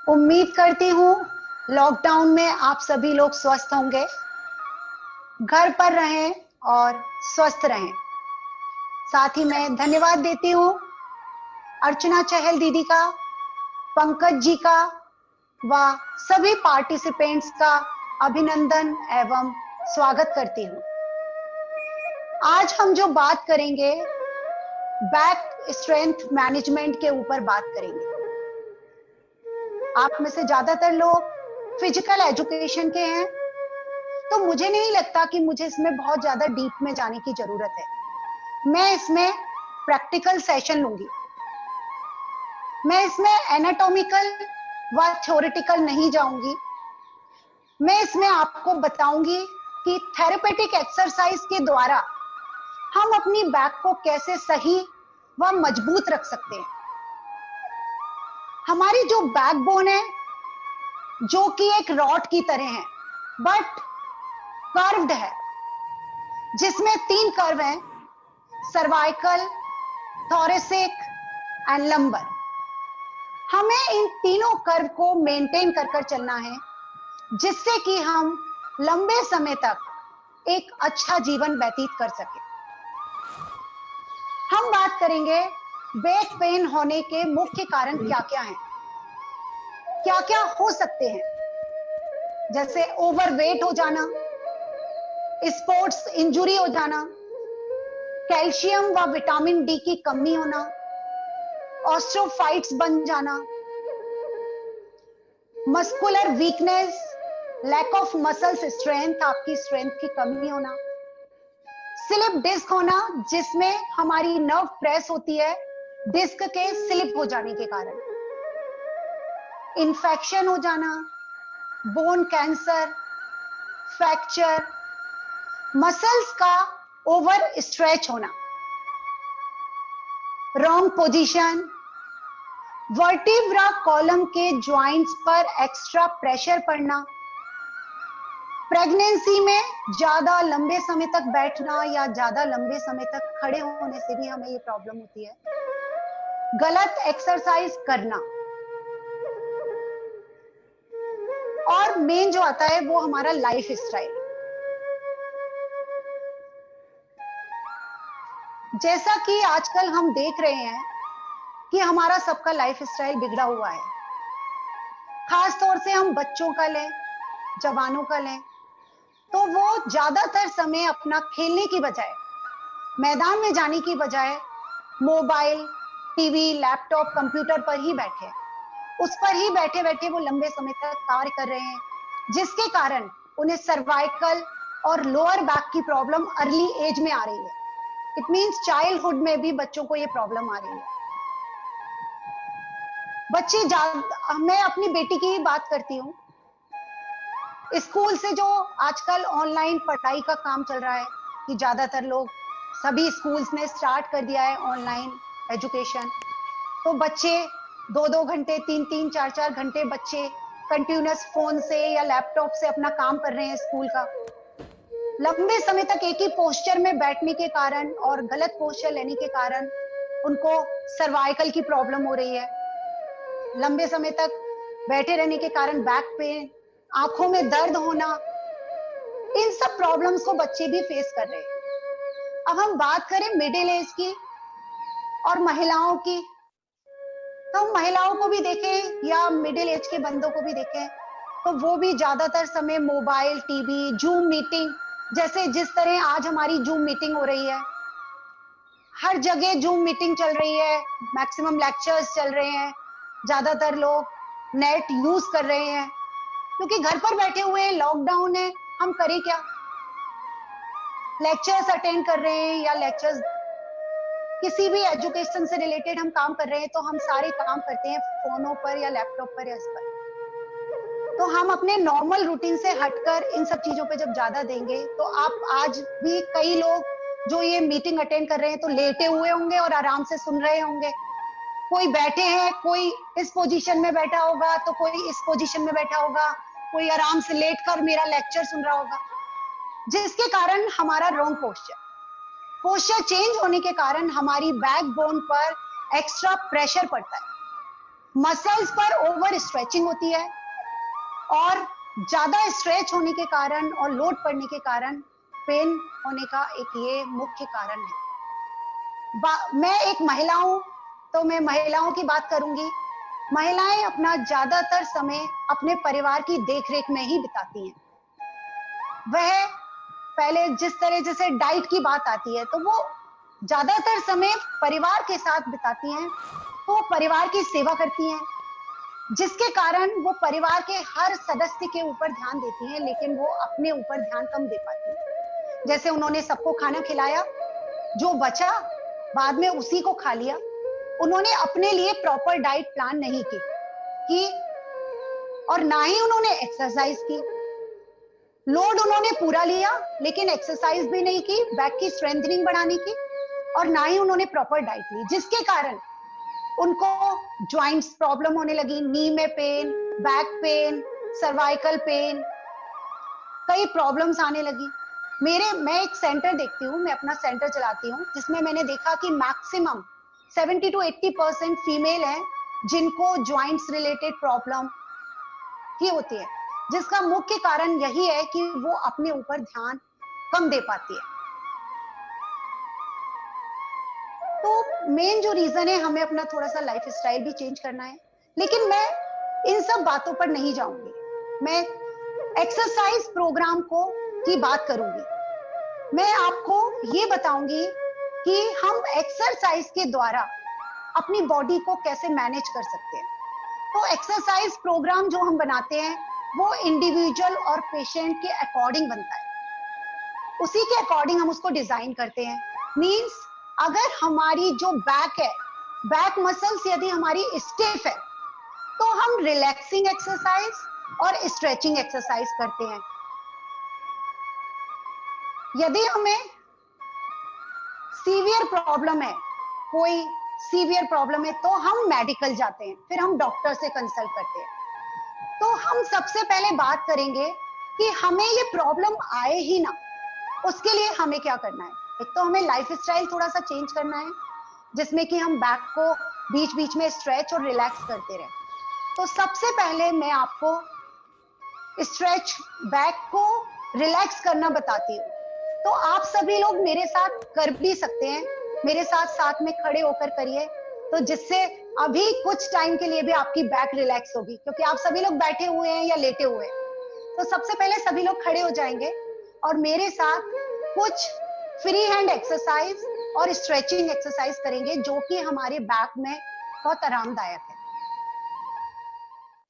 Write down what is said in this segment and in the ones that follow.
उम्मीद करती हूँ लॉकडाउन में आप सभी लोग स्वस्थ होंगे, घर पर रहें और स्वस्थ रहें। साथ ही मैं धन्यवाद देती हूँ अर्चना चहल दीदी का, पंकज जी का व सभी पार्टिसिपेंट्स का अभिनंदन एवं स्वागत करती हूँ। आज हम जो बात करेंगे बैक स्ट्रेंथ मैनेजमेंट के ऊपर बात करेंगे। आप में से ज्यादातर लोग फिजिकल एजुकेशन के हैं, तो मुझे नहीं लगता कि मुझे इसमें बहुत ज्यादा डीप में जाने की जरूरत है। मैं इसमें प्रैक्टिकल सेशन लूंगी। मैं इसमें एनाटॉमिकल व थ्योरेटिकल नहीं जाऊंगी। मैं इसमें आपको बताऊंगी कि थेरेपेटिक एक्सरसाइज के द्वारा हम अपनी बैक को कैसे सही व मजबूत रख सकते हैं। हमारी जो बैकबोन है, जो कि एक रॉड की तरह है बट कर्व्ड है, जिसमें 3 कर्व हैं, सर्वाइकल, थोरेसिक एंड लंबर। हमें इन तीनों कर्व को मेंटेन कर चलना है, जिससे कि हम लंबे समय तक एक अच्छा जीवन व्यतीत कर सके। हम बात करेंगे बैक पेन होने के मुख्य कारण क्या-क्या हैं, क्या-क्या हो सकते हैं, जैसे ओवरवेट हो जाना, स्पोर्ट्स इंजरी हो जाना, कैल्शियम व विटामिन डी की कमी होना, ऑस्टियोफाइट्स बन जाना, muscular weakness, lack of muscles strength, आपकी स्ट्रेंथ की कमी होना, स्लिप डिस्क होना, जिसमें हमारी नर्व प्रेस होती है डिस्क के स्लिप हो जाने के कारण, इन्फेक्शन हो जाना, बोन कैंसर, फ्रैक्चर, मसल्स का ओवर स्ट्रेच होना, रॉन्ग पोजीशन, वर्टिब्रा कॉलम के ज्वाइंट्स पर एक्स्ट्रा प्रेशर पड़ना, प्रेगनेंसी में ज्यादा लंबे समय तक बैठना या ज्यादा लंबे समय तक खड़े होने से भी हमें ये प्रॉब्लम होती है, गलत एक्सरसाइज करना, और मेन जो आता है वो हमारा लाइफ स्टाइल। जैसा कि आजकल हम देख रहे हैं कि हमारा सबका लाइफ स्टाइल बिगड़ा हुआ है। खास तौर से हम बच्चों का लें, जवानों का लें, तो वो ज्यादातर समय अपना खेलने की बजाय, मैदान में जाने की बजाय मोबाइल, टीवी, लैपटॉप, कंप्यूटर पर ही बैठे, उस पर ही बैठे बैठे वो लंबे समय तक कार्य कर रहे हैं, जिसके कारण उन्हें सर्वाइकल और लोअर बैक की प्रॉब्लम अर्ली एज में आ रही है। इट मींस चाइल्डहुड में भी बच्चों को ये प्रॉब्लम आ रही है। मैं अपनी बेटी की ही बात करती हूँ। स्कूल से जो आजकल ऑनलाइन पढ़ाई का काम चल रहा है, कि ज्यादातर लोग, सभी स्कूल्स ने स्टार्ट कर दिया है ऑनलाइन एजुकेशन, तो बच्चे 2-2 घंटे, 3-3, 4-4 घंटे बच्चे कंटिन्यूअस फोन से या लैपटॉप से अपना काम कर रहे हैं स्कूल का। लंबे समय तक एक ही पोस्चर में बैठने के कारण और गलत पोस्चर लेने के कारण उनको सर्वाइकल की प्रॉब्लम हो रही है। लंबे समय तक बैठे रहने के कारण बैक पेन, आंखों में दर्द होना, इन सब प्रॉब्लम्स को बच्चे भी फेस कर रहे हैं। अब हम बात करें मिडिल एज की और महिलाओं की, तो हम महिलाओं को भी देखें या मिडिल एज के बंदों को भी देखें, तो वो भी ज्यादातर समय मोबाइल, टीवी, जूम मीटिंग, जैसे जिस तरह आज हमारी जूम मीटिंग हो रही है, हर जगह जूम मीटिंग चल रही है, मैक्सिमम लेक्चर्स चल रहे हैं, ज्यादातर लोग नेट यूज कर रहे हैं, क्योंकि घर पर बैठे हुए हैं, लॉकडाउन है, हम करें क्या? लेक्चर्स अटेंड कर रहे हैं या लेक्चर्स किसी भी एजुकेशन से रिलेटेड हम काम कर रहे हैं, तो हम सारे काम करते हैं फोनों पर या लैपटॉप पर या इस पर। तो हम अपने नॉर्मल रूटीन से हटकर इन सब चीजों पे जब ज्यादा देंगे, तो आप आज भी कई लोग जो ये मीटिंग अटेंड कर रहे हैं तो लेटे हुए होंगे और आराम से सुन रहे होंगे, कोई बैठे हैं, कोई इस पोजीशन में बैठा होगा तो कोई इस पोजीशन में बैठा होगा, कोई आराम से लेटकर मेरा लेक्चर सुन रहा होगा, जिसके कारण हमारा रॉन्ग पोस्चर चेंज होने के कारण हमारी बैकबोन पर एक्स्ट्रा प्रेशर पड़ता है। मसल्स पर ओवर स्ट्रेचिंग होती है और ज्यादा स्ट्रेच होने के कारण और लोड पड़ने के कारण पेन होने का एक ये मुख्य कारण है। मैं एक महिला हूं, तो मैं महिलाओं की बात करूंगी। महिलाएं अपना ज्यादातर समय अपने परिवार की देखरेख में ही बिताती हैं। वह पहले जिस तरह जैसे डाइट की बात आती है, तो वो ज्यादातर समय परिवार के साथ बिताती हैं, तो परिवार की सेवा करती हैं, जिसके कारण वो परिवार के हर सदस्य के ऊपर ध्यान देती हैं, लेकिन वो अपने ऊपर ध्यान कम दे पाती हैं। जैसे उन्होंने सबको खाना खिलाया, जो बचा बाद में उसी को खा लिया। उन्होंने अपने लिए प्रॉपर डाइट प्लान नहीं की और ना ही उन्होंने एक्सरसाइज की। लोड उन्होंने पूरा लिया लेकिन एक्सरसाइज भी नहीं की, बैक की स्ट्रेंथनिंग बढ़ाने की, और ना ही उन्होंने प्रॉपर डाइट ली, जिसके कारण उनको ज्वाइंट्स प्रॉब्लम होने लगी, नी में pain, back pain, cervical pain, कई प्रॉब्लम्स आने लगी। मैं एक सेंटर देखती हूँ, मैं अपना सेंटर चलाती हूँ, जिसमें मैंने देखा कि मैक्सिमम 70 to 80% फीमेल है जिनको ज्वाइंट्स रिलेटेड प्रॉब्लम ही होती है, जिसका मुख्य कारण यही है कि वो अपने ऊपर ध्यान कम दे पाती है। तो मेन जो रीजन है, हमें अपना थोड़ा सा लाइफ स्टाइल भी चेंज करना है। लेकिन मैं इन सब बातों पर नहीं जाऊंगी, मैं एक्सरसाइज प्रोग्राम की बात करूंगी। मैं आपको ये बताऊंगी कि हम एक्सरसाइज के द्वारा अपनी बॉडी को कैसे मैनेज कर सकते हैं। तो एक्सरसाइज प्रोग्राम जो हम बनाते हैं वो इंडिविजुअल और पेशेंट के अकॉर्डिंग बनता है, उसी के अकॉर्डिंग हम उसको डिजाइन करते हैं। मींस अगर हमारी जो बैक है, बैक मसल्स यदि हमारी स्टिफ है, तो हम रिलैक्सिंग एक्सरसाइज और स्ट्रेचिंग एक्सरसाइज करते हैं। यदि हमें सीवियर प्रॉब्लम है, कोई सीवियर प्रॉब्लम है, तो हम मेडिकल जाते हैं, फिर हम डॉक्टर से कंसल्ट करते हैं। तो हम सबसे पहले बात करेंगे कि हमें ये प्रॉब्लम आए ही ना, उसके लिए हमें क्या करना है। एक तो हमें लाइफ स्टाइल थोड़ा सा चेंज करना है, जिसमें कि हम बैक को बीच बीच में स्ट्रेच और रिलैक्स करते रहे। तो सबसे पहले मैं आपको स्ट्रेच, बैक को रिलैक्स करना बताती हूँ। तो आप सभी लोग मेरे साथ कर भी सकते हैं, मेरे साथ साथ में खड़े होकर करिए, तो जिससे अभी कुछ टाइम के लिए भी आपकी बैक रिलैक्स होगी, क्योंकि आप सभी लोग बैठे हुए हैं या लेटे हुए हैं। तो सबसे पहले सभी लोग खड़े हो जाएंगे और मेरे साथ कुछ फ्री हैंड एक्सरसाइज और स्ट्रेचिंग एक्सरसाइज करेंगे, जो कि हमारे बैक में बहुत आरामदायक है।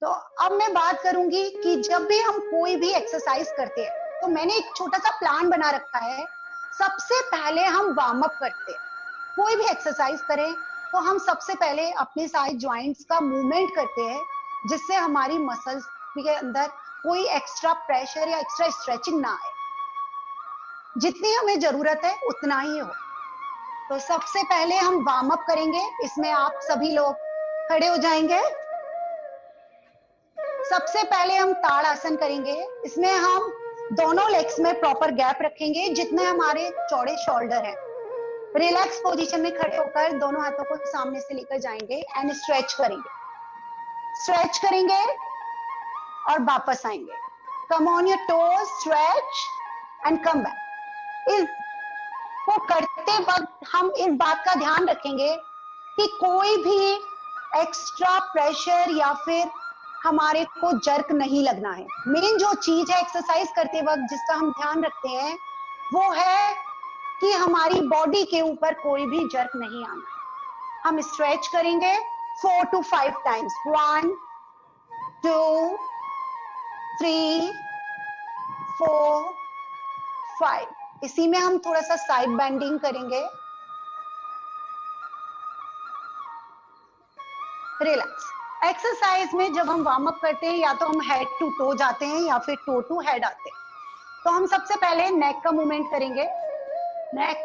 तो अब मैं बात करूंगी कि जब भी हम कोई भी एक्सरसाइज करते हैं, तो मैंने एक छोटा सा प्लान बना रखा है। सबसे पहले हम वार्म अप करते हैं। कोई भी एक्सरसाइज करें तो हम सबसे पहले अपने सारे ज्वाइंट्स का मूवमेंट करते हैं, जिससे हमारी मसल्स के अंदर कोई एक्स्ट्रा प्रेशर या एक्स्ट्रा स्ट्रेचिंग ना आए। जितनी हमें जरूरत है उतना ही हो। तो सबसे पहले हम वार्म अप करेंगे। इसमें आप सभी लोग खड़े हो जाएंगे। सबसे पहले हम ताड़ आसन करेंगे। इसमें हम दोनों लेग्स में प्रॉपर गैप रखेंगे, जितने हमारे चौड़े शोल्डर हैं। रिलैक्स पोजीशन में खड़े होकर दोनों हाथों को सामने से लेकर जाएंगे एंड स्ट्रेच करेंगे, स्ट्रेच करेंगे और वापस आएंगे। कम on your toes, stretch and come back. इसको करते वक्त हम इस बात का ध्यान रखेंगे कि कोई भी एक्स्ट्रा प्रेशर या फिर हमारे को जर्क नहीं लगना है। मेन जो चीज है एक्सरसाइज करते वक्त जिसका हम ध्यान रखते हैं, वो है कि हमारी बॉडी के ऊपर कोई भी जर्क नहीं आना है। हम स्ट्रेच करेंगे 4 to 5 टाइम्स। 1 2 3 4 5। इसी में हम थोड़ा सा साइड बेंडिंग करेंगे। रिलैक्स। एक्सरसाइज में जब हम वार्म अप करते हैं, या तो हम हेड टू टो जाते हैं या फिर टो टू हेड आते हैं। तो हम सबसे पहले नेक का मूवमेंट करेंगे, नेक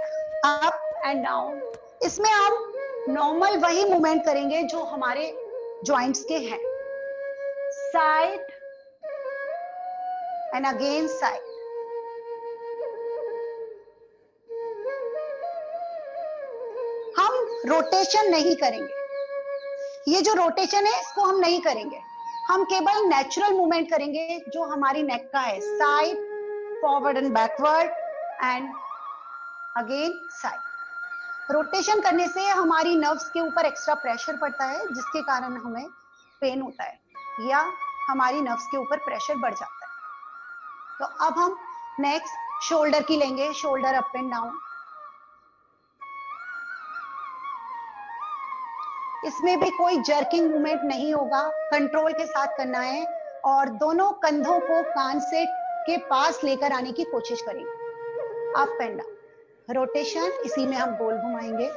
अप एंड डाउन। इसमें हम नॉर्मल वही मूवमेंट करेंगे जो हमारे जॉइंट्स के हैं। Side and again side. हम रोटेशन नहीं करेंगे, ये जो रोटेशन है इसको हम नहीं करेंगे, हम केवल नेचुरल मूवमेंट करेंगे जो हमारी नेक का है, side, forward and backward and again side. Rotation करने से हमारी नर्व्स के ऊपर एक्स्ट्रा प्रेशर पड़ता है जिसके कारण हमें पेन होता है या हमारी नर्व्स के ऊपर प्रेशर बढ़ जाता है। तो अब हम नेक्स्ट शोल्डर की लेंगे, शोल्डर अप एंड डाउन। इसमें भी कोई जर्किंग मूवमेंट नहीं होगा, कंट्रोल के साथ करना है और दोनों कंधों को कान से के पास लेकर आने की कोशिश करेंगे, अप एंड डाउन। रोटेशन इसी में हम गोल घुमाएंगे,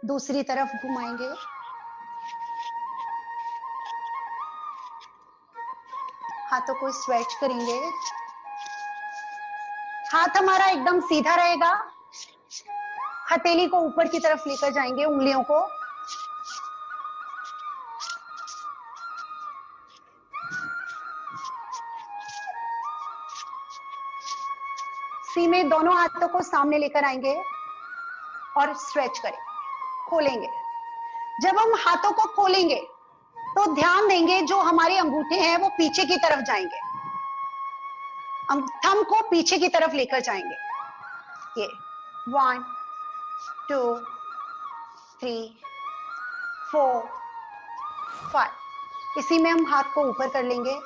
दूसरी तरफ घुमाएंगे, हाथों को स्ट्रेच करेंगे, हाथ हमारा एकदम सीधा रहेगा, हथेली को ऊपर की तरफ लेकर जाएंगे, उंगलियों को सी में दोनों हाथों को सामने लेकर आएंगे और स्ट्रेच करेंगे, खोलेंगे। जब हम हाथों को खोलेंगे तो ध्यान देंगे जो हमारे अंगूठे हैं वो पीछे की तरफ जाएंगे, थंब को पीछे की तरफ लेकर जाएंगे। ये 1 2 3 4 5। इसी में हम हाथ को ऊपर कर लेंगे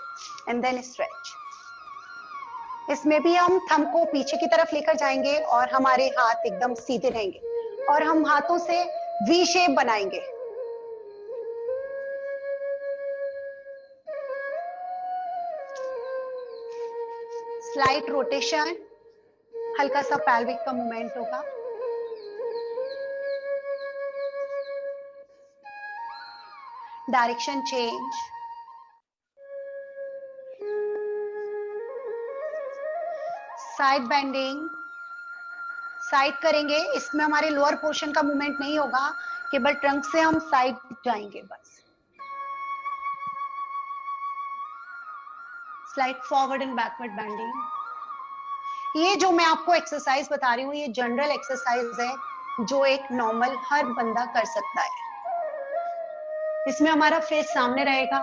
एंड देन स्ट्रेच। इसमें भी हम थंब को पीछे की तरफ लेकर जाएंगे और हमारे हाथ एकदम सीधे रहेंगे और हम हाथों से वी शेप बनाएंगे। स्लाइट रोटेशन, हल्का सा पैल्विक का मूवमेंट होगा। Direction change, side bending, side करेंगे। इसमें हमारे लोअर पोर्शन का मूवमेंट नहीं होगा, केवल ट्रंक से हम साइड जाएंगे बस। Slide forward and backward bending. ये जो मैं आपको एक्सरसाइज बता रही हूँ ये जनरल एक्सरसाइज है जो एक नॉर्मल हर बंदा कर सकता है। इसमें हमारा फेस सामने रहेगा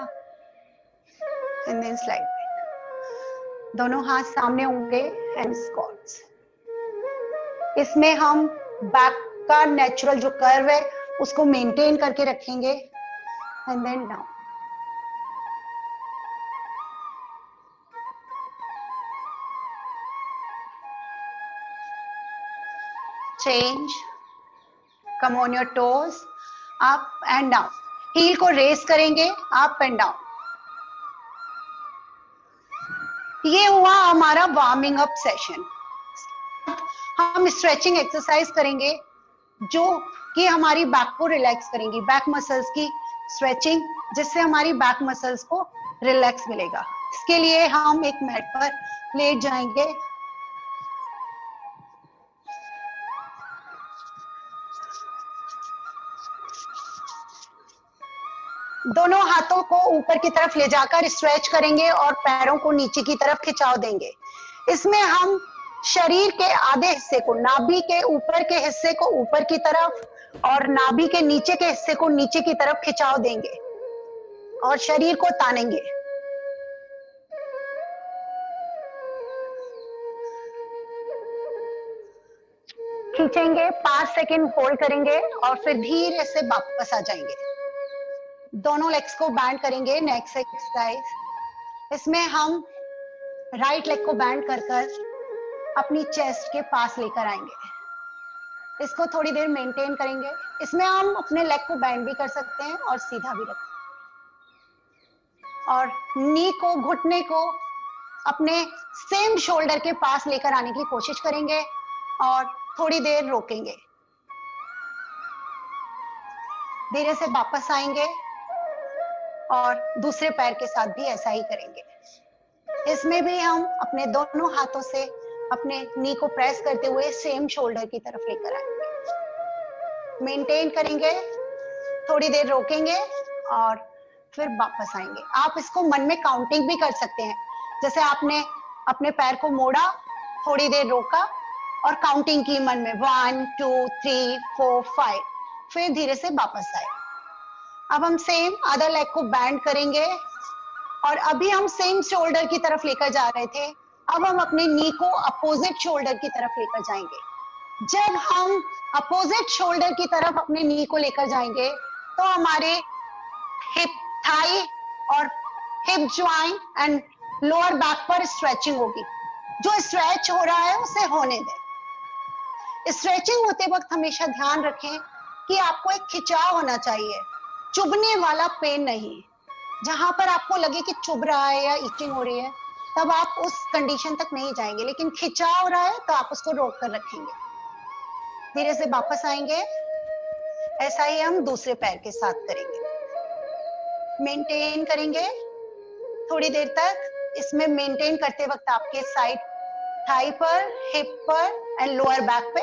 एंड देन स्लाइड बैक, दोनों हाथ सामने होंगे एंड स्क्वाट्स। इसमें हम बैक का नेचुरल जो कर्व है उसको मेंटेन करके रखेंगे and then down. Change, come on your toes, up and down. Heel को रेस करेंगे, अप एंड डाउन। ये हुआ हमारा वार्मिंग अप सेशन। हम स्ट्रेचिंग एक्सरसाइज करेंगे जो कि हमारी बैक को रिलैक्स करेंगी, बैक मसल्स की स्ट्रेचिंग, जिससे हमारी बैक मसल्स को रिलैक्स मिलेगा। इसके लिए हम एक मैट पर लेट जाएंगे, दोनों हाथों को ऊपर की तरफ ले जाकर स्ट्रेच करेंगे और पैरों को नीचे की तरफ खिंचाव देंगे। इसमें हम शरीर के आधे हिस्से को, नाभि के ऊपर के हिस्से को ऊपर की तरफ और नाभि के नीचे के हिस्से को नीचे की तरफ खिंचाव देंगे और शरीर को तानेंगे। खींचेंगे, 5 सेकंड होल्ड करेंगे और फिर धीरे से वापस आ जाएंगे। दोनों लेग्स को बैंड करेंगे, नेक्स्ट एक्सरसाइज। इसमें हम राइट लेग को बैंड कर अपनी चेस्ट के पास लेकर आएंगे। इसको थोड़ी देर मेंटेन करेंगे। इसमें हम अपने लेग को बैंड भी कर सकते हैं और सीधा भी रख सकते हैं। और नी को, घुटने को अपने सेम शोल्डर के पास लेकर आने की कोशिश करेंगे और थोड़ी देर रोकेंगे। धीरे से वापस आएंगे और दूसरे पैर के साथ भी ऐसा ही करेंगे। इसमें भी हम अपने दोनों हाथों से अपने नी को प्रेस करते हुए सेम शोल्डर की तरफ लेकर आएंगे, मेंटेन करेंगे, थोड़ी देर रोकेंगे और फिर वापस आएंगे। आप इसको मन में काउंटिंग भी कर सकते हैं, जैसे आपने अपने पैर को मोड़ा, थोड़ी देर रोका और काउंटिंग की मन में 1 2 3 4 5। फिर धीरे से वापस आए। अब हम सेम अदर लेग को बैंड करेंगे और अभी हम सेम शोल्डर की तरफ लेकर जा रहे थे, अब हम अपने नी को अपोजिट शोल्डर की तरफ लेकर जाएंगे। जब हम अपोजिट शोल्डर की तरफ अपने नी को लेकर जाएंगे तो हमारे हिप थाई और hip joint and lower back पर स्ट्रेचिंग होगी। जो स्ट्रेच हो रहा है उसे होने दें। स्ट्रेचिंग होते वक्त हमेशा ध्यान रखें कि आपको एक खिंचाव होना चाहिए, चुभने वाला पेन नहीं। जहां पर आपको लगे कि चुभ रहा है या इचिंग हो रही है तब आप उस कंडीशन तक नहीं जाएंगे, लेकिन खिंचाव हो रहा है तो आप उसको रोक कर रखेंगे। धीरे से वापस आएंगे। ऐसा ही हम दूसरे पैर के साथ करेंगे, मेंटेन करेंगे थोड़ी देर तक। इसमें मेंटेन करते वक्त आपके साइड थाई पर, हिप पर एंड लोअर बैक पे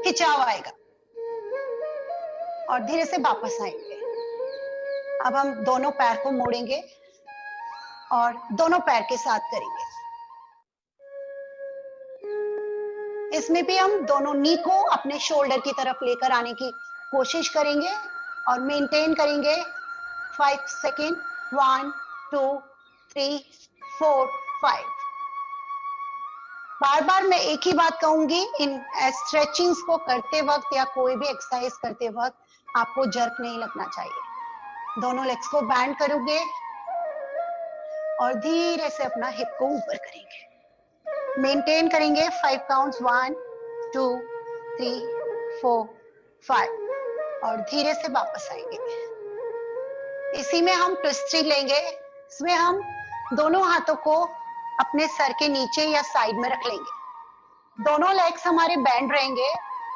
खिंचाव आएगा और धीरे से वापस आएंगे। अब हम दोनों पैर को मोड़ेंगे और दोनों पैर के साथ करेंगे। इसमें भी हम दोनों नी को अपने शोल्डर की तरफ लेकर आने की कोशिश करेंगे और मेंटेन करेंगे 5 सेकेंड। 1 2 3 4 5। बार बार मैं एक ही बात कहूंगी, इन स्ट्रेचिंग्स को करते वक्त या कोई भी एक्सरसाइज करते वक्त आपको जर्क नहीं लगना चाहिए। दोनों लेग्स को बैंड करोगे और धीरे से अपना हिप को ऊपर करेंगे, मेंटेन करेंगे 5 काउंट्स। 1 2 3 4 5 और धीरे से वापस आएंगे। इसी में हम ट्विस्टिंग लेंगे। इसमें हम दोनों हाथों को अपने सर के नीचे या साइड में रख लेंगे। दोनों लेग्स हमारे बैंड रहेंगे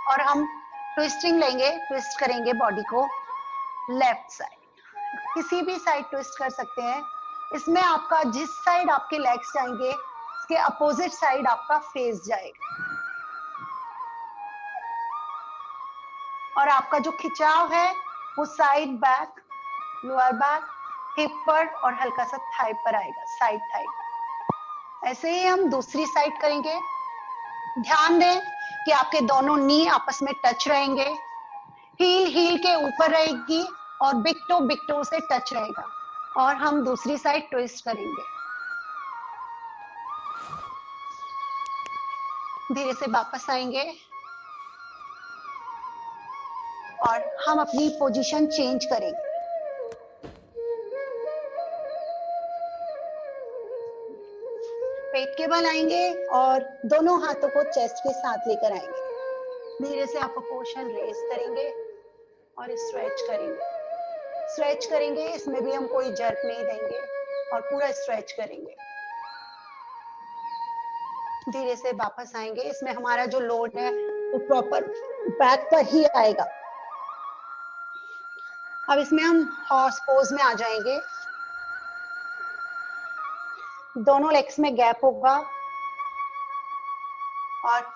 और हम ट्विस्टिंग लेंगे, ट्विस्ट करेंगे बॉडी को लेफ्ट साइड, किसी भी साइड ट्विस्ट कर सकते हैं। इसमें आपका जिस साइड आपके लेग्स जाएंगे उसके अपोजिट साइड आपका फेस जाएगा और आपका जो खिंचाव है वो side back, lower back, hip पर और हल्का सा थाई पर आएगा, साइड थाई। ऐसे ही हम दूसरी साइड करेंगे। ध्यान दें कि आपके दोनों नी आपस में टच रहेंगे, हील हील के ऊपर रहेगी और बिग टो से टच रहेगा और हम दूसरी साइड ट्विस्ट करेंगे। धीरे से वापस आएंगे और हम अपनी पोजीशन चेंज करेंगे। पेट के बल आएंगे और दोनों हाथों को चेस्ट के साथ लेकर आएंगे। धीरे से आप पोर्शन रेस करेंगे और स्ट्रेच करेंगे। स्ट्रेच करेंगे, इसमें भी हम कोई जर्क नहीं देंगे और पूरा स्ट्रेच करेंगे। धीरे से वापस आएंगे। इसमें हमारा जो लोड है वो प्रॉपर बैक पर ही आएगा। अब इसमें हम हॉर्स पोज में आ जाएंगे। दोनों लेग्स में गैप होगा और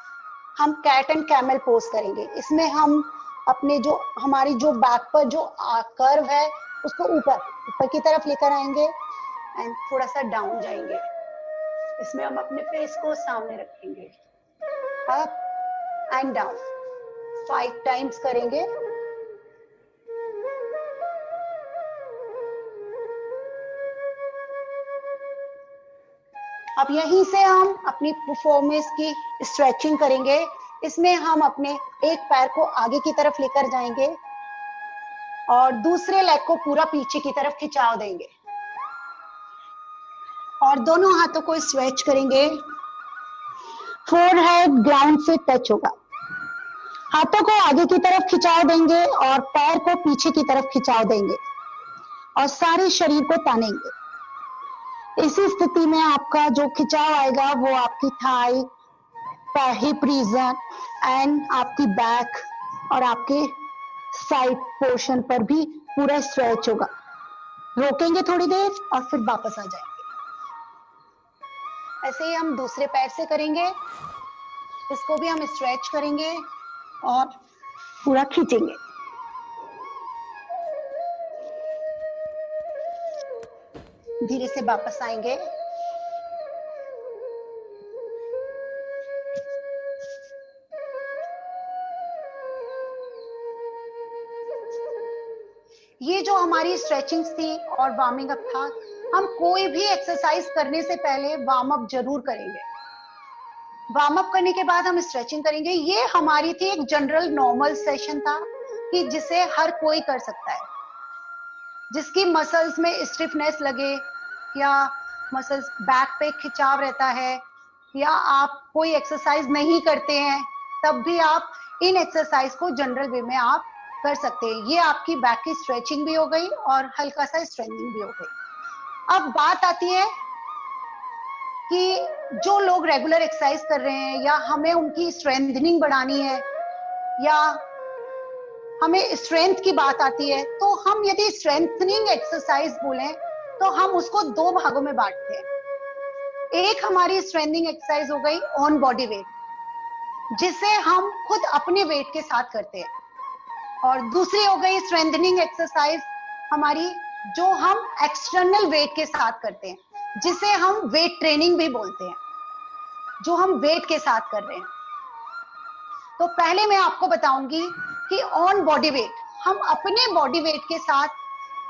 हम कैट एंड कैमल पोज करेंगे। इसमें हम अपने जो हमारी जो बैक पर जो कर्व है उसको ऊपर की तरफ लेकर आएंगे एंड थोड़ा सा डाउन जाएंगे। इसमें हम अपने फेस को सामने रखेंगे, अप एंड डाउन 5 टाइम्स करेंगे। अब यहीं से हम अपनी परफॉर्मेंस की स्ट्रेचिंग करेंगे। इसमें हम अपने एक पैर को आगे की तरफ लेकर जाएंगे और दूसरे लेग को पूरा पीछे की तरफ खिंचाव देंगे और दोनों हाथों को स्ट्रेच करेंगे। फोरहेड ग्राउंड से टच होगा। हाथों को आगे की तरफ खिंचाव देंगे और पैर को पीछे की तरफ खिंचाव देंगे और सारे शरीर को तानेंगे। इसी स्थिति में आपका जो खिंचाव आएगा वो आपकी थाई, हिप रीजन एंड आपकी बैक और आपके साइड पोर्शन पर भी पूरा स्ट्रेच होगा। रोकेंगे थोड़ी देर और फिर वापस आ जाएंगे। ऐसे ही हम दूसरे पैर से करेंगे। इसको भी हम स्ट्रेच करेंगे और पूरा खींचेंगे। धीरे से वापस आएंगे। ये जो हमारी स्ट्रेचिंग थी और वार्मिंग अप था, हम कोई भी एक्सरसाइज करने से पहले वार्म अप जरूर करेंगे। वार्म अप करने के बाद हम स्ट्रेचिंग करेंगे। ये हमारी थी एक जनरल नॉर्मल सेशन था कि जिसे हर कोई कर सकता है, जिसकी मसल्स में स्टिफनेस लगे या मसल्स बैक पे खिंचाव रहता है, या आप कोई एक्सरसाइज नहीं करते हैं, तब भी आप इन एक्सरसाइज को जनरल वे में आप कर सकते हैं। ये आपकी बैक की स्ट्रेचिंग भी हो गई और हल्का सा स्ट्रेंथनिंग भी हो गई। अब बात आती है कि जो लोग रेगुलर एक्सरसाइज कर रहे हैं या हमें उनकी स्ट्रेंथनिंग बढ़ानी है या हमें स्ट्रेंथ की बात आती है, तो हम यदि स्ट्रेंथनिंग एक्सरसाइज बोलें तो हम उसको दो भागों में बांटते हैं। एक हमारी स्ट्रेंथनिंग एक्सरसाइज हो गई ऑन बॉडी वेट, जिसे हम खुद अपने वेट के साथ करते हैं, और दूसरी हो गई स्ट्रेंथनिंग एक्सरसाइज हमारी जो हम एक्सटर्नल वेट के साथ करते हैं, जिसे हम वेट ट्रेनिंग भी बोलते हैं, जो हम वेट के साथ कर रहे हैं। तो पहले मैं आपको बताऊंगी कि ऑन बॉडी वेट हम अपने बॉडी वेट के साथ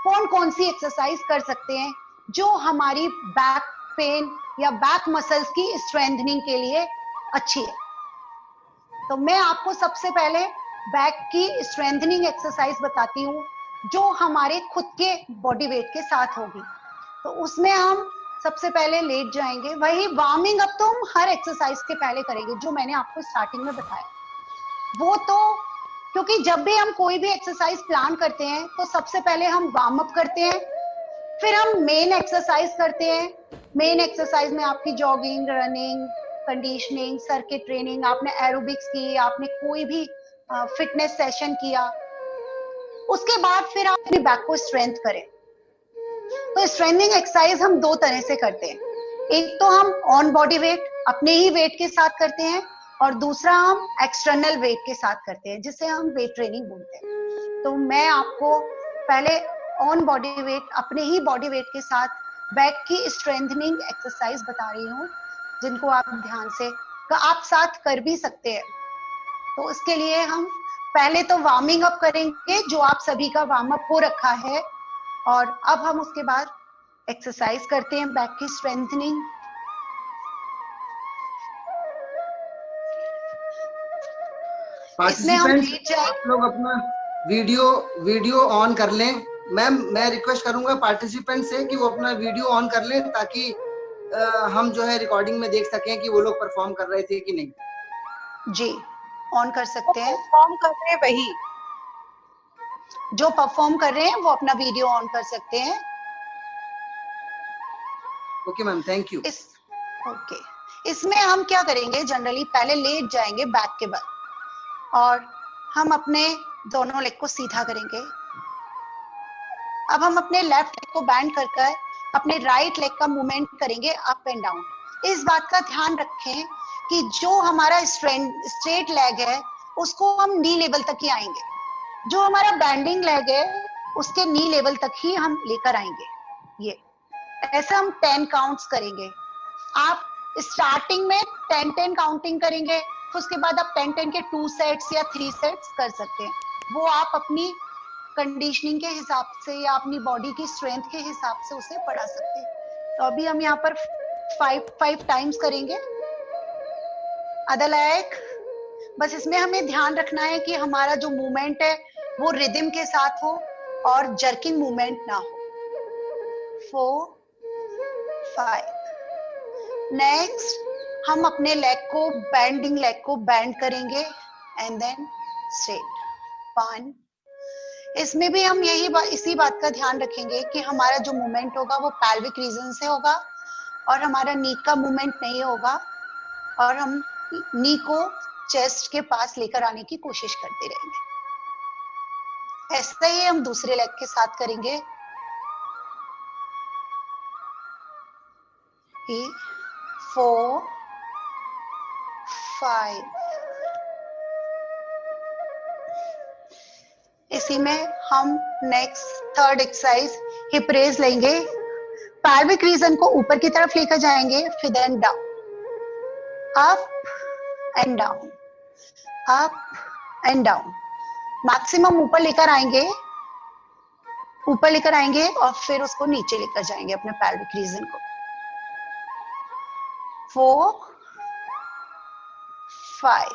कौन कौन सी एक्सरसाइज कर सकते हैं जो हमारी बैक पेन या बैक मसल्स की स्ट्रेंथनिंग के लिए अच्छी है। तो मैं आपको सबसे पहले बैक की स्ट्रेंथनिंग एक्सरसाइज बताती हूँ जो हमारे खुद के बॉडी वेट के साथ होगी। तो उसमें हम सबसे पहले लेट जाएंगे। वही वार्मिंग अप तो हम हर एक्सरसाइज के पहले करेंगे, जो मैंने आपको स्टार्टिंग में बताया। वो तो क्योंकि जब भी हम कोई भी एक्सरसाइज प्लान करते हैं तो सबसे पहले हम वार्म अप करते हैं, फिर हम मेन एक्सरसाइज करते हैं। मेन एक्सरसाइज में आपकी jogging, running, conditioning, circuit training, आपने एरोबिक्स की, आपने कोई भी फिटनेस सेशन किया, उसके बाद फिर आप अपनी बैक को स्ट्रेंथ करें। तो स्ट्रेंथनिंग एक्सरसाइज हम दो तरह से करते हैं। एक तो हम ऑन बॉडी वेट अपने ही वेट के साथ करते हैं, और दूसरा हम एक्सटर्नल वेट के साथ करते हैं, जिसे हम वेट ट्रेनिंग बोलते हैं। तो मैं आपको पहले ऑन बॉडी वेट अपने ही बॉडी वेट के साथ बैक की स्ट्रेंथनिंग एक्सरसाइज बता रही हूँ, जिनको आप ध्यान से आप साथ कर भी सकते हैं। तो उसके लिए हम पहले तो वार्मिंग अप करेंगे, जो आप सभी का वार्म अप हो रखा है, और अब हम उसके बाद एक्सरसाइज करते हैं बैक की स्ट्रेंथनिंग। इसमें हम आप लोग अपना वीडियो ऑन कर लें। मैम, मैं रिक्वेस्ट करूंगा पार्टिसिपेंट से कि वो अपना वीडियो ऑन कर लें, ताकि हम जो है रिकॉर्डिंग में देख सकें कि वो लोग परफॉर्म कर रहे थे कि नहीं। जी, ऑन कर सकते हैं। परफॉर्म कर रहे हैं वही, जो परफॉर्म कर रहे हैं वो अपना वीडियो ऑन कर सकते हैं। Okay ma'am, thank you. Okay, इसमें हम क्या करेंगे, जनरली पहले लेट जाएंगे बैक के बल, और हम अपने दोनों लेग को सीधा करेंगे। अब हम अपने लेफ्ट लेग को बैंड कर कर अपने राइट लेग का मूवमेंट करेंगे अप एंड डाउन। इस बात का ध्यान रखें कि जो हमारा स्ट्रेट लेग है उसको हम नी लेवल तक ही आएंगे, जो हमारा बैंडिंग लेग है उसके नी लेवल तक ही हम लेकर आएंगे। ये ऐसा हम 10 काउंट्स करेंगे। आप स्टार्टिंग में 10-10 काउंटिंग करेंगे, तो उसके बाद आप 10-10 के 2 सेट्स या 3 सेट्स कर सकते हैं। वो आप अपनी कंडीशनिंग के हिसाब से या अपनी बॉडी की स्ट्रेंथ के हिसाब से उसे बढ़ा सकते हैं। तो अभी हम यहाँ पर 5 टाइम्स करेंगे। अदर लेग, बस इसमें हमें ध्यान रखना है कि हमारा जो मूवमेंट है वो रिदम के साथ हो और जर्किंग मूवमेंट ना हो। 4, 5। नेक्स्ट हम अपने लेग को, बैंडिंग लेग को बैंड करेंगे एंड देन स्ट्रेट। 1। इसमें भी हम इसी बात का ध्यान रखेंगे कि हमारा जो मूवमेंट होगा वो पैल्विक रीजन से होगा और हमारा नी का मूवमेंट नहीं होगा, और हम नी को चेस्ट के पास लेकर आने की कोशिश करते रहेंगे। ऐसा ही हम दूसरे लेग के साथ करेंगे। 4, 5। इसी में हम next third exercise hip raise लेंगे। पैल्विक रीजन को ऊपर की तरफ लेकर जाएंगे, फिर then down, up and down, up and down. Maximum ऊपर लेकर आएंगे ऊपर लेकर आएंगे और फिर उसको नीचे लेकर जाएंगे अपने पैल्विक रीजन को। 4 5।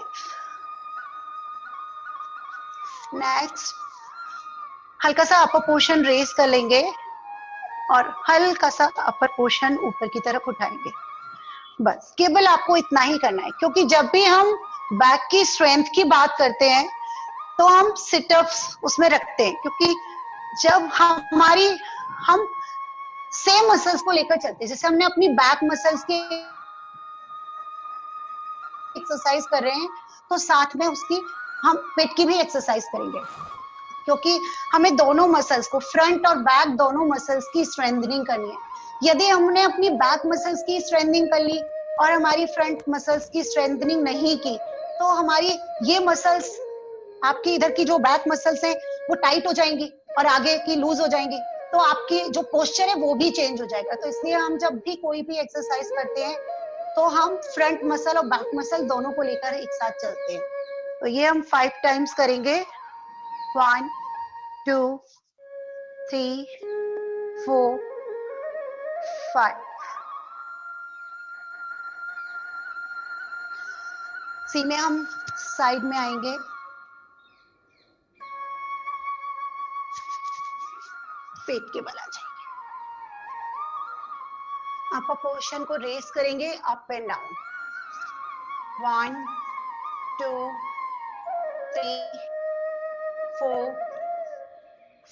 नेक्स्ट हल्का सा अपर पोर्शन रेज कर लेंगे और हल्का सा अपर पोर्शन ऊपर की तरफ उठाएंगे। बस केवल आपको इतना ही करना है, क्योंकि जब भी हम बैक की स्ट्रेंथ की बात करते हैं तो हम सिटअप्स उसमें रखते हैं, क्योंकि जब हम सेम मसल्स को लेकर चलते हैं, जैसे हमने अपनी बैक मसल्स की एक्सरसाइज कर रहे हैं तो साथ में उसकी हम पेट की भी एक्सरसाइज करेंगे, क्योंकि हमें दोनों मसल्स को, फ्रंट और बैक दोनों मसल्स की स्ट्रेंथनिंग करनी है। यदि हमने अपनी बैक मसल्स की स्ट्रेंथनिंग कर ली और हमारी फ्रंट मसल्स की स्ट्रेंथनिंग नहीं की, तो हमारी ये मसल्स, आपकी इधर की जो बैक मसल्स हैं वो टाइट हो जाएंगी और आगे की लूज हो जाएंगी, तो आपकी जो पोस्चर है वो भी चेंज हो जाएगा। तो इसलिए हम जब भी कोई भी एक्सरसाइज करते हैं तो हम फ्रंट मसल और बैक मसल दोनों को लेकर एक साथ चलते हैं। तो ये हम 5 टाइम्स करेंगे। 1 2 3 4 5। सी में हम साइड में आएंगे, पेट के बल आ जाएंगे, अपर पोर्शन को रेस करेंगे अप एंड डाउन। 1 2 3 4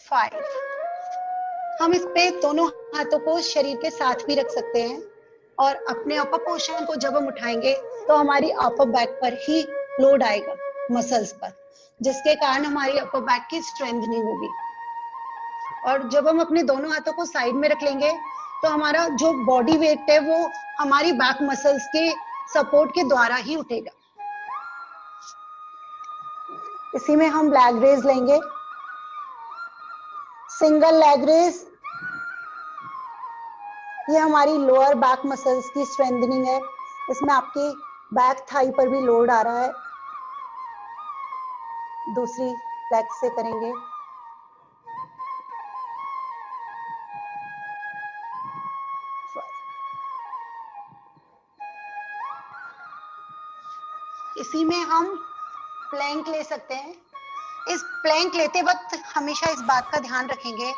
5। हम इस पे दोनों हाथों को शरीर के साथ भी रख सकते हैं और अपने अपर पोर्शन को जब हम उठाएंगे तो हमारी अपर बैक पर ही लोड आएगा, मसल्स पर, जिसके कारण हमारी अपर बैक की स्ट्रेंथनिंग होगी। और जब हम अपने दोनों हाथों को साइड में रख लेंगे तो हमारा जो बॉडी वेट है वो हमारी बैक मसल्स के सपोर्ट के द्वारा ही उठेगा। इसी में हम लेग रेज लेंगे, सिंगल लेग रेज। ये हमारी लोअर बैक मसल्स की स्ट्रेंथनिंग है, इसमें आपके बैक थाई पर भी लोड आ रहा है। दूसरी लेग से करेंगे। इसी में हम प्लैंक ले सकते हैं। इस प्लैंक लेते वक्त हमेशा इस बात का ध्यान रखेंगे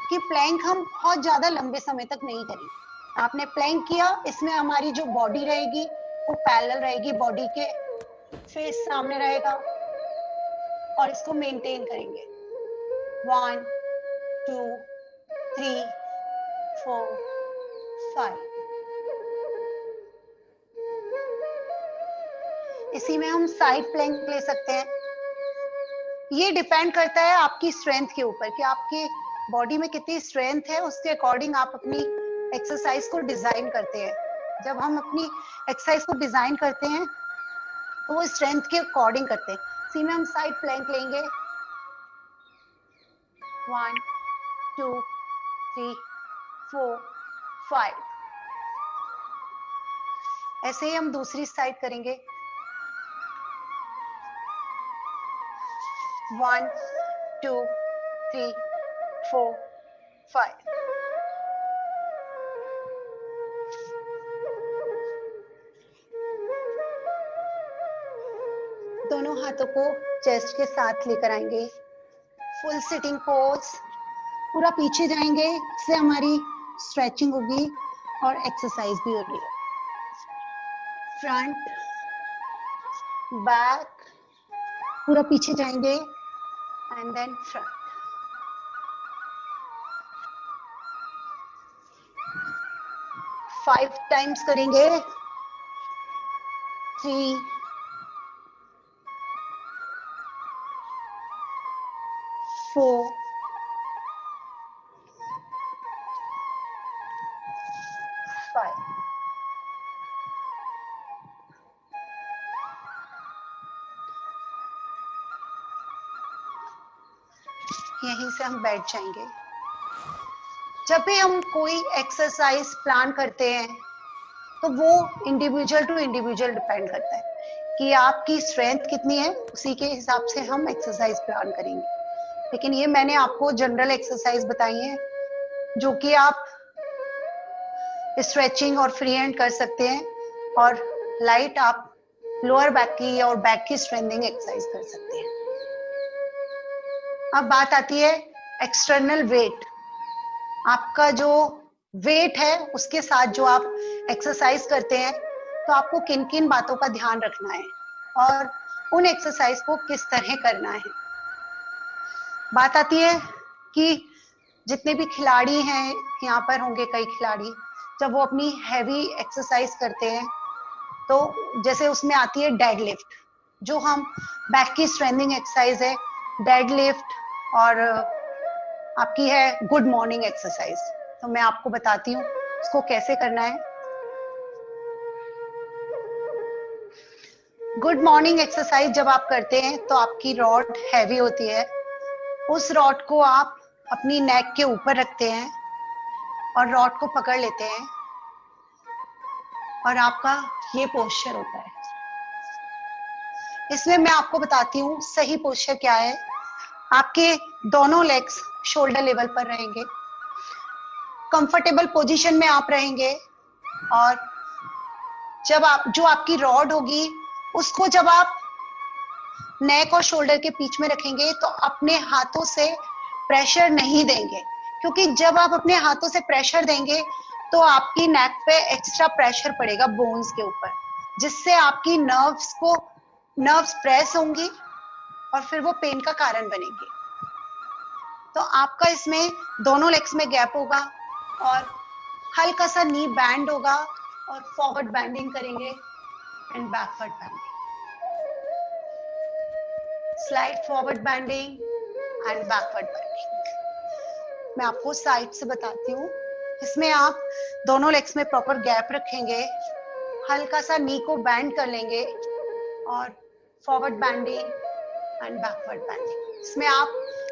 कि प्लैंक हम बहुत ज्यादा लंबे समय तक नहीं करेंगे। आपने प्लैंक किया, इसमें हमारी जो बॉडी रहेगी वो पैरेलल रहेगी, बॉडी के फेस सामने रहेगा और इसको मेंटेन करेंगे। 1 2 3 4 5। इसी में हम साइड प्लैंक ले सकते हैं। ये डिपेंड करता है आपकी स्ट्रेंथ के ऊपर कि आपकी बॉडी में कितनी स्ट्रेंथ है, उसके अकॉर्डिंग आप अपनी एक्सरसाइज को डिजाइन करते हैं। जब हम अपनी एक्सरसाइज को डिजाइन करते हैं तो वो स्ट्रेंथ के अकॉर्डिंग करते हैं। इसी में हम साइड प्लैंक लेंगे। 1 2 3 4 5। ऐसे ही हम दूसरी साइड करेंगे। 1 2 3 4 5। दोनों हाथों को चेस्ट के साथ लेकर आएंगे, फुल सिटिंग पोज, पूरा पीछे जाएंगे, इससे हमारी स्ट्रेचिंग होगी और एक्सरसाइज भी हो रही है। फ्रंट बैक, पूरा पीछे जाएंगे and then front. Five times करेंगे। 3 4 5। यहीं से हम बैठ जाएंगे। जब भी हम कोई एक्सरसाइज प्लान करते हैं तो वो इंडिविजुअल टू इंडिविजुअल डिपेंड करता है कि आपकी स्ट्रेंथ कितनी है, उसी के हिसाब से हम एक्सरसाइज प्लान करेंगे। लेकिन ये मैंने आपको जनरल एक्सरसाइज बताई है जो कि आप स्ट्रेचिंग और फ्री हैंड कर सकते हैं, और लाइट आप लोअर बैक की और बैक की स्ट्रेंथनिंग एक्सरसाइज कर सकते हैं। अब बात आती है एक्सटर्नल वेट। आपका जो वेट है उसके साथ जो आप एक्सरसाइज करते हैं, तो आपको किन किन बातों का ध्यान रखना है और उन एक्सरसाइज को किस तरह करना है। बात आती है कि जितने भी खिलाड़ी हैं, यहाँ पर होंगे कई खिलाड़ी, जब वो अपनी हैवी एक्सरसाइज करते हैं तो जैसे उसमें आती है डेडलिफ्ट, जो हम बैक की स्ट्रेंथनिंग एक्सरसाइज है, डेडलिफ्ट, और आपकी है गुड मॉर्निंग एक्सरसाइज। तो मैं आपको बताती हूँ उसको कैसे करना है। गुड मॉर्निंग एक्सरसाइज जब आप करते हैं तो आपकी रॉड हैवी होती है, उस रॉड को आप अपनी नेक के ऊपर रखते हैं और रॉड को पकड़ लेते हैं, और आपका ये पोस्चर होता है। इसमें मैं आपको बताती हूँ सही पोस्चर क्या है। आपके दोनों लेग्स शोल्डर लेवल पर रहेंगे, कंफर्टेबल पोजीशन में आप रहेंगे, और जब आप जो आपकी रॉड होगी उसको जब आप नेक और शोल्डर के बीच में रखेंगे तो अपने हाथों से प्रेशर नहीं देंगे, क्योंकि जब आप अपने हाथों से प्रेशर देंगे तो आपकी नेक पे एक्स्ट्रा प्रेशर पड़ेगा बोन्स के ऊपर, जिससे आपकी नर्व्स प्रेस होंगी और फिर वो पेन का कारण बनेंगे। तो आपका इसमें दोनों लेग्स में गैप होगा और हल्का सा नी बैंड होगा, और फॉरवर्ड बैंडिंग करेंगे and backward bending, slide forward bending and backward bending. मैं आपको साइड से बताती हूँ। इसमें आप दोनों लेग्स में प्रॉपर गैप रखेंगे, हल्का सा नी को बैंड कर लेंगे, और forward bending and backward bending. इसमें आप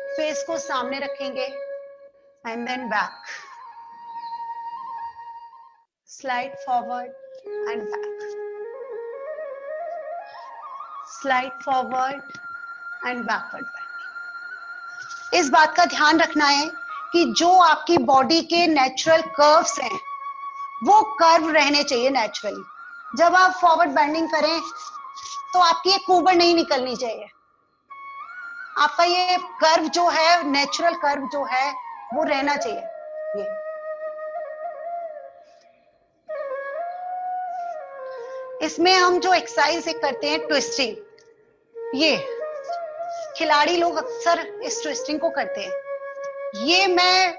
फेस को सामने रखेंगे and then back, slide forward and back, slide forward and backward bending. इस बात का ध्यान रखना है कि जो आपकी बॉडी के नेचुरल कर्व्स हैं वो कर्व रहने चाहिए नेचुरली। जब आप फॉरवर्ड बैंडिंग करें तो आपकी एक कुबड़ नहीं निकलनी चाहिए। आपका ये कर्व जो है, नेचुरल कर्व जो है, वो रहना चाहिए। ये इसमें हम जो एक्सरसाइज करते हैं ट्विस्टिंग, ये खिलाड़ी लोग अक्सर इस ट्विस्टिंग को करते हैं। ये मैं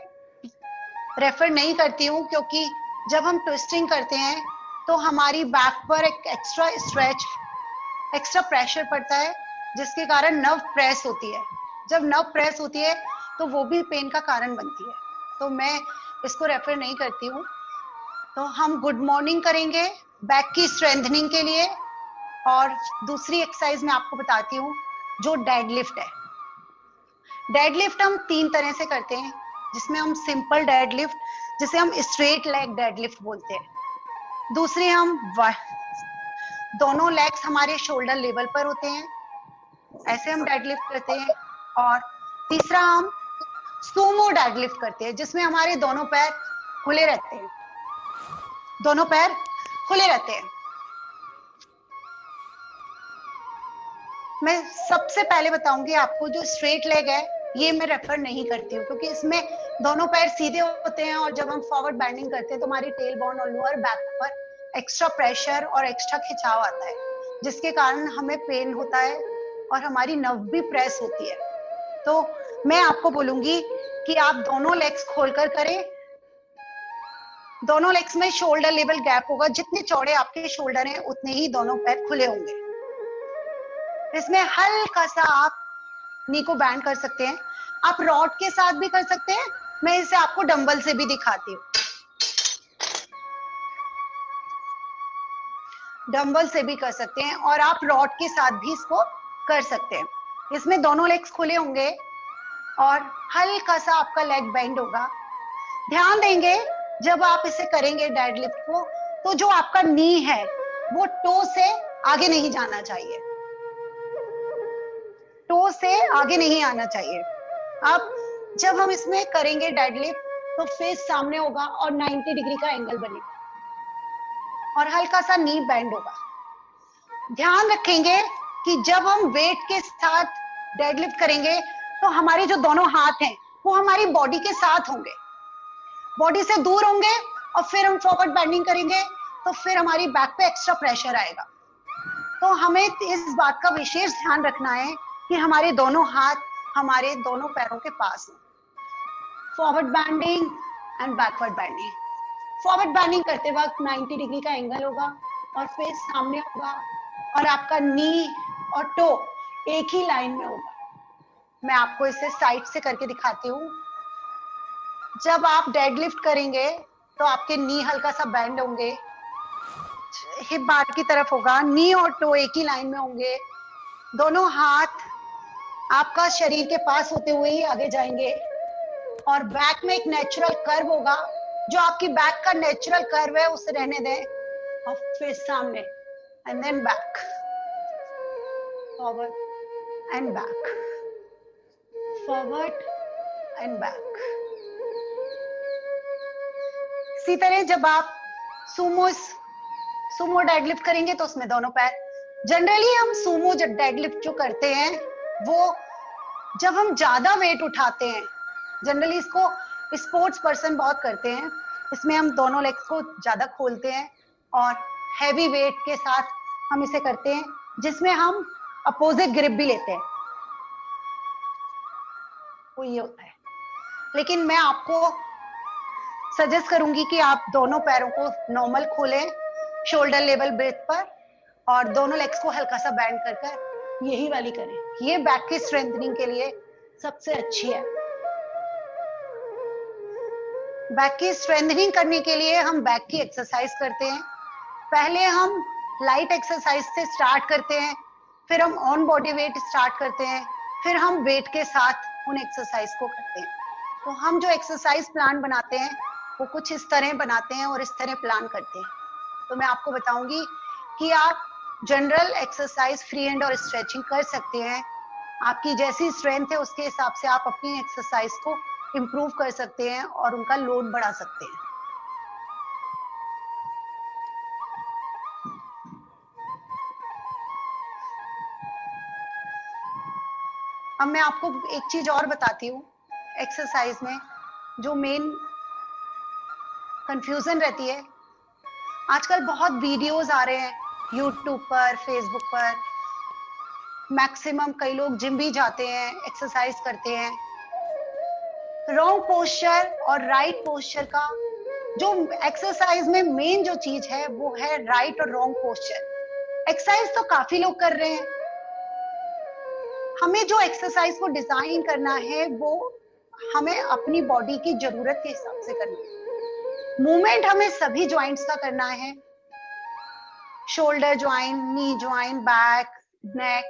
रेफर नहीं करती हूँ, क्योंकि जब हम ट्विस्टिंग करते हैं तो हमारी बैक पर एक एक्स्ट्रा स्ट्रेच, एक्स्ट्रा प्रेशर पड़ता है, जिसके कारण नर्व प्रेस होती है। जब नर्व प्रेस होती है तो वो भी पेन का कारण बनती है, तो मैं इसको रेफर नहीं करती हूँ। तो हम गुड मॉर्निंग करेंगे बैक की स्ट्रेंथनिंग के लिए, और दूसरी एक्सरसाइज मैं आपको बताती हूँ जो डेडलिफ्ट है। डेडलिफ्ट हम 3 तरह से करते हैं, जिसमें हम सिंपल डेडलिफ्ट, जिसे हम स्ट्रेट लेग डेडलिफ्ट बोलते हैं। दूसरी हम दोनों लेग्स हमारे शोल्डर लेवल पर होते हैं, ऐसे हम डेडलिफ्ट करते हैं। और तीसरा हम सूमो डेडलिफ्ट करते हैं, जिसमें हमारे दोनों पैर खुले रहते हैं, दोनों पैर खुले रहते हैं। मैं सबसे पहले बताऊंगी आपको, जो स्ट्रेट लेग है ये मैं रेफर नहीं करती हूँ, क्योंकि इसमें दोनों पैर सीधे होते हैं, और जब हम फॉरवर्ड बैंडिंग करते हैं तो हमारी टेल बोन और लोअर बैक पर एक्स्ट्रा प्रेशर और एक्स्ट्रा खिंचाव आता है, जिसके कारण हमें पेन होता है और हमारी नर्व भी प्रेस होती है। तो मैं आपको बोलूंगी कि आप दोनों लेग्स खोलकर करें। दोनों लेग्स में शोल्डर लेवल गैप होगा, जितने चौड़े आपके शोल्डर हैं उतने ही दोनों पैर खुले होंगे। इसमें हल्का सा आप नी को बैंड कर सकते हैं, आप रॉड के साथ भी कर सकते हैं, मैं इसे आपको डंबल से भी दिखाती हूँ। डंबल से भी कर सकते हैं और आप रॉड के साथ भी इसको कर सकते हैं। इसमें दोनों लेग्स खुले होंगे और हल्का सा आपका लेग बेंड होगा। ध्यान देंगे जब आप इसे करेंगे डेडलिफ्ट को, तो जो आपका नी है वो टो से आगे नहीं जाना चाहिए, टो से आगे नहीं आना चाहिए। अब जब हम इसमें करेंगे डेडलिफ्ट तो फेस सामने होगा और 90 डिग्री का एंगल बनेगा और हल्का सा नी बेंड होगा। ध्यान रखेंगे कि जब हम वेट के साथ डेडलिफ्ट करेंगे तो हमारे जो दोनों हाथ हैं वो हमारी बॉडी के साथ होंगे, बॉडी से दूर होंगे, और फिर हम फॉरवर्ड बेंडिंग करेंगे तो फिर हमारी बैक पे एक्स्ट्रा प्रेशर आएगा। तो हमें इस बात का विशेष ध्यान रखना है कि हमारे दोनों हाथ हमारे दोनों पैरों के पास हो। Forward bending and backward bending. Forward bending करते वक्त 90 डिग्री का एंगल होगा और फेस सामने होगा और आपका नी और टो एक ही लाइन में होगा। मैं आपको इसे साइड से करके दिखाती हूँ। जब आप डेडलिफ्ट करेंगे तो आपके नी हल्का सा बेंड होंगे, हिप बार की तरफ होगा, नी और टो एक ही लाइन में होंगे, दोनों हाथ आपका शरीर के पास होते हुए ही आगे जाएंगे और बैक में एक नेचुरल कर्व होगा। जो आपकी बैक का नेचुरल कर्व है उसे रहने दें और फिर सामने and then back, forward and back, forward and back. इसी तरह जब आप सुमो डेडलिफ्ट करेंगे तो उसमें दोनों पैर। जनरली हम सुमो डेडलिफ्ट जो करते हैं वो जब हम ज्यादा वेट उठाते हैं, जनरली इसको स्पोर्ट्स पर्सन बहुत करते हैं, इसमें हम दोनों लेग्स को ज्यादा खोलते हैं और हैवी वेट के साथ हम इसे करते हैं, जिसमें हम अपोजिट ग्रिप भी लेते हैं, वो ये होता है। लेकिन मैं आपको सजेस्ट करूंगी कि आप दोनों पैरों को नॉर्मल खोलें, शोल्डर लेवल ब्रेथ पर, और दोनों लेग्स को हल्का सा बैंड कर कर यही वाली करें। ये बैक की स्ट्रेंथनिंग के लिए सबसे अच्छी है। बैक की स्ट्रेंथनिंग करने के लिए हम बैक की एक्सरसाइज करते हैं। पहले हम लाइट एक्सरसाइज से स्टार्ट करते हैं, फिर हम ऑन बॉडी वेट स्टार्ट करते हैं, फिर हम वेट के साथ उन एक्सरसाइज को करते हैं। तो हम जो एक्सरसाइज प्लान बनाते हैं वो कुछ इस तरह बनाते हैं और इस तरह प्लान करते हैं। तो मैं आपको बताऊंगी कि आप जनरल एक्सरसाइज, फ्री हैंड और स्ट्रेचिंग कर सकते हैं। आपकी जैसी स्ट्रेंथ है उसके हिसाब से आप अपनी एक्सरसाइज को इम्प्रूव कर सकते हैं और उनका लोड बढ़ा सकते हैं। अब मैं आपको एक चीज और बताती हूँ। एक्सरसाइज में जो मेन कंफ्यूजन रहती है, आजकल बहुत वीडियोस आ रहे हैं यूट्यूब पर, फेसबुक पर, मैक्सिमम कई लोग जिम भी जाते हैं, एक्सरसाइज करते हैं। रॉन्ग पोस्चर और राइट पोस्चर का जो एक्सरसाइज में मेन जो चीज है वो है राइट और रॉन्ग पोस्चर। एक्सरसाइज तो काफी लोग कर रहे हैं, हमें जो एक्सरसाइज को डिजाइन करना है वो हमें अपनी बॉडी की जरूरत के हिसाब से करनी है। मूवमेंट हमें सभी ज्वाइंट्स का करना है, shoulder joint, knee joint, back, neck,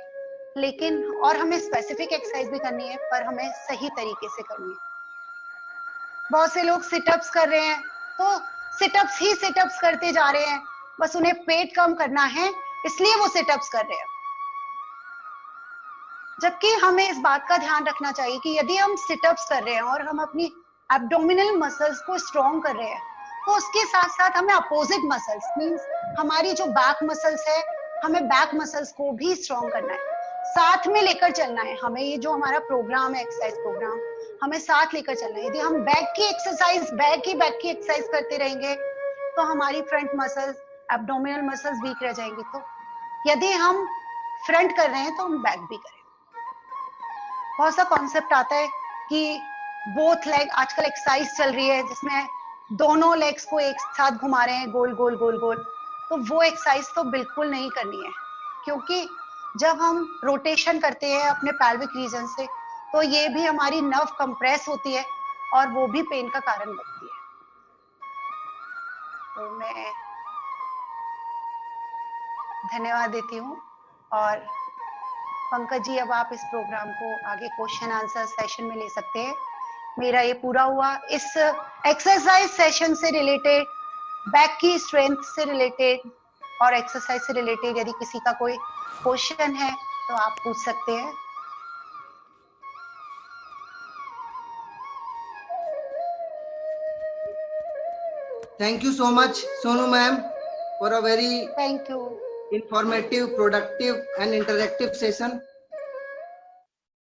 लेकिन और हमें स्पेसिफिक एक्सरसाइज भी करनी है, पर हमें सही तरीके से करनी है। बहुत से लोग सिटअप्स कर रहे हैं तो सिटअप्स ही सिटअप्स करते जा रहे हैं, बस उन्हें पेट कम करना है इसलिए वो सिटअप्स कर रहे हैं। जबकि हमें इस बात का ध्यान रखना चाहिए कि यदि हम सिटअप्स कर रहे हैं और हम अपनी एब्डोमिनल मसल्स को स्ट्रॉन्ग कर रहे हैं तो उसके साथ साथ हमें अपोजिट मसल्स, मींस हमारी जो बैक मसल्स है, हमें बैक मसल्स को भी स्ट्रॉन्ग करना है, साथ में लेकर चलना है। हमें ये जो हमारा प्रोग्राम है, एक्सरसाइज प्रोग्राम, हमें साथ लेकर चलना है। यदि हम बैक की एक्सरसाइज बैक की एक्सरसाइज करते रहेंगे तो हमारी front muscles, abdominal muscles weak रह जाएंगी। तो यदि हम फ्रंट कर रहे हैं तो हम बैक भी करें। बहुत सा कॉन्सेप्ट आता है कि बोथ लेग, आजकल एक्सरसाइज चल रही है जिसमें दोनों लेग्स को एक साथ घुमा रहे हैं गोल गोल गोल गोल, तो वो एक्सरसाइज तो बिल्कुल नहीं करनी है, क्योंकि जब हम रोटेशन करते हैं अपने पैल्विक रीजन से तो ये भी हमारी नर्व कंप्रेस होती है और वो भी पेन का कारण बनती है। तो मैं धन्यवाद देती हूँ। और पंकज जी, अब आप इस प्रोग्राम को आगे क्वेश्चन आंसर सेशन में ले सकते हैं। मेरा ये पूरा हुआ। इस एक्सरसाइज सेशन से रिलेटेड, बैक की स्ट्रेंथ से रिलेटेड और एक्सरसाइज से रिलेटेड यदि किसी का कोई क्वेश्चन है तो आप पूछ सकते हैं। Thank you so much, Sonu ma'am, for a very Thank you. informative, productive, and interactive session.